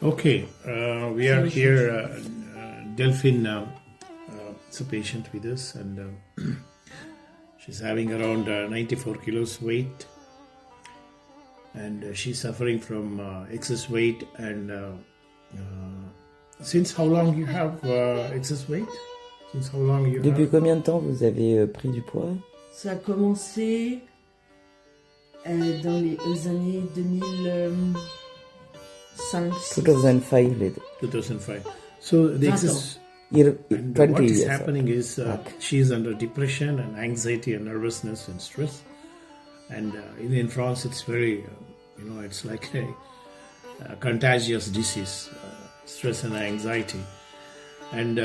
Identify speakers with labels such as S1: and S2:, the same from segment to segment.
S1: Okay, we are here. Delphine is a patient with us, and she's having around 94 kilos weight, and she's suffering from excess weight. And since how long you have excess weight? Since how long you
S2: Depuis
S1: have?
S2: combien de temps vous avez pris du poids?
S3: Ça a commencé dans les années 2005.
S2: 2005.
S1: 2005. So the excess. And
S2: 20
S1: what is
S2: years.
S1: happening is she is under depression and anxiety and nervousness and stress. And in France, it's very, it's like a contagious disease, stress and anxiety. And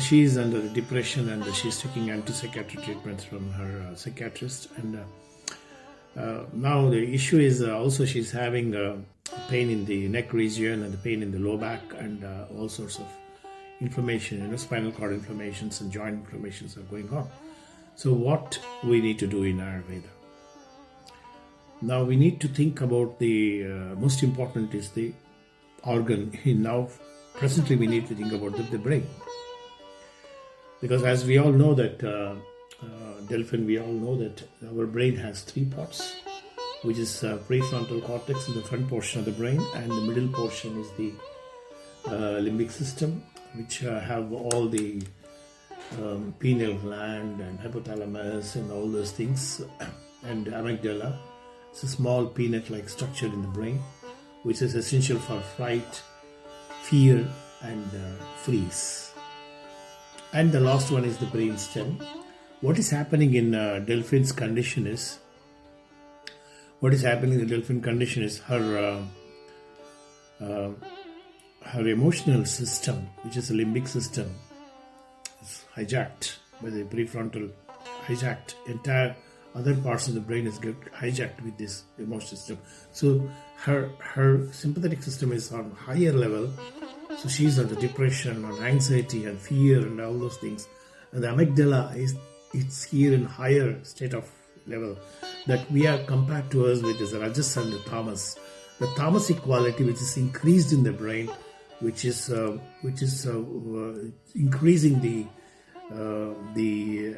S1: she is under depression, and she's taking antipsychotic treatments from her psychiatrist. And now the issue is also she's having pain in the neck region and the pain in the low back and all sorts of inflammation, spinal cord inflammations and joint inflammations are going on. So what we need to do in Ayurveda? Now we need to think about the most important is the organ. Now presently we need to think about the brain. Because as we all know that, Delphine, we all know that our brain has three parts, which is prefrontal cortex in the front portion of the brain, and the middle portion is the limbic system, which have all the pineal gland and hypothalamus and all those things, and amygdala. It's a small peanut-like structure in the brain, which is essential for flight, fear, and freeze. And the last one is the brain stem. What is happening in Delphine's condition is, her emotional system, which is the limbic system, is hijacked by the prefrontal, entire other parts of the brain is get hijacked with this emotional system. So her sympathetic system is on higher level, so she's under depression and anxiety and fear and all those things. And the amygdala it's here in higher state of level that we are compared to us with this Rajas and the Tamas. The tamasic quality which is increased in the brain, which is increasing the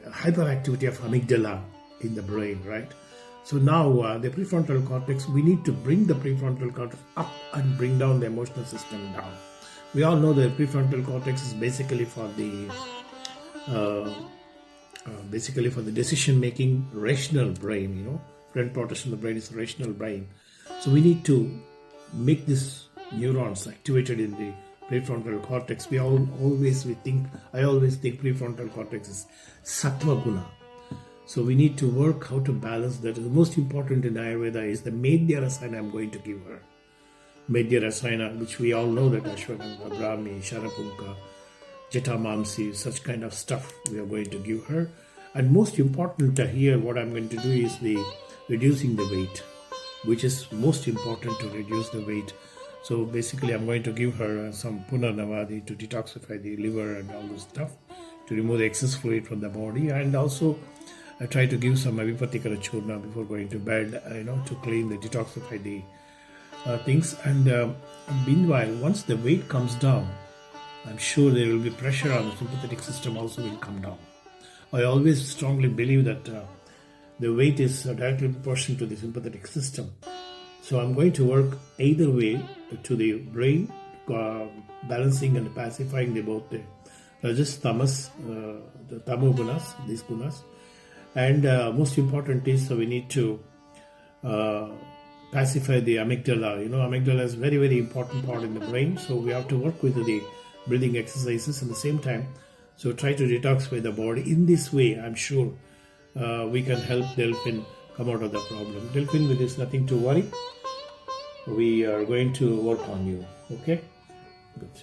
S1: hyperactivity of amygdala in the brain, right? So now the prefrontal cortex, we need to bring the prefrontal cortex up and bring down the emotional system down. We all know that prefrontal cortex is basically for the decision making rational brain. Front portion of the brain is rational brain. So we need to make these neurons activated in the prefrontal cortex. I always think prefrontal cortex is sattva guna. So we need to work how to balance that. The most important in Ayurveda is the Medhya Rasayana I'm going to give her. Medhya Rasayana, which we all know that Ashwagandha, Brahmi, Sharapunka, Jatamamsi, such kind of stuff we are going to give her. And most important here, what I'm going to do is the reducing the weight, which is most important to reduce the weight. So basically I'm going to give her some Punarnavadi to detoxify the liver and all those stuff, to remove the excess fluid from the body, and also I try to give some Avipatikara Churna before going to bed, to clean the, detoxify the things. And meanwhile, once the weight comes down, I'm sure there will be pressure on the sympathetic system also will come down. I always strongly believe that the weight is directly proportional to the sympathetic system. So I'm going to work either way to the brain, balancing and pacifying both the Rajas, Tamas, the Tamo gunas, these gunas. And most important is we need to pacify the amygdala. Amygdala is very, very important part in the brain. So we have to work with the breathing exercises at the same time. So try to detoxify the body. In this way, I'm sure we can help Delphine come out of the problem. Delphine, with this, nothing to worry. We are going to work on you. Okay? Good.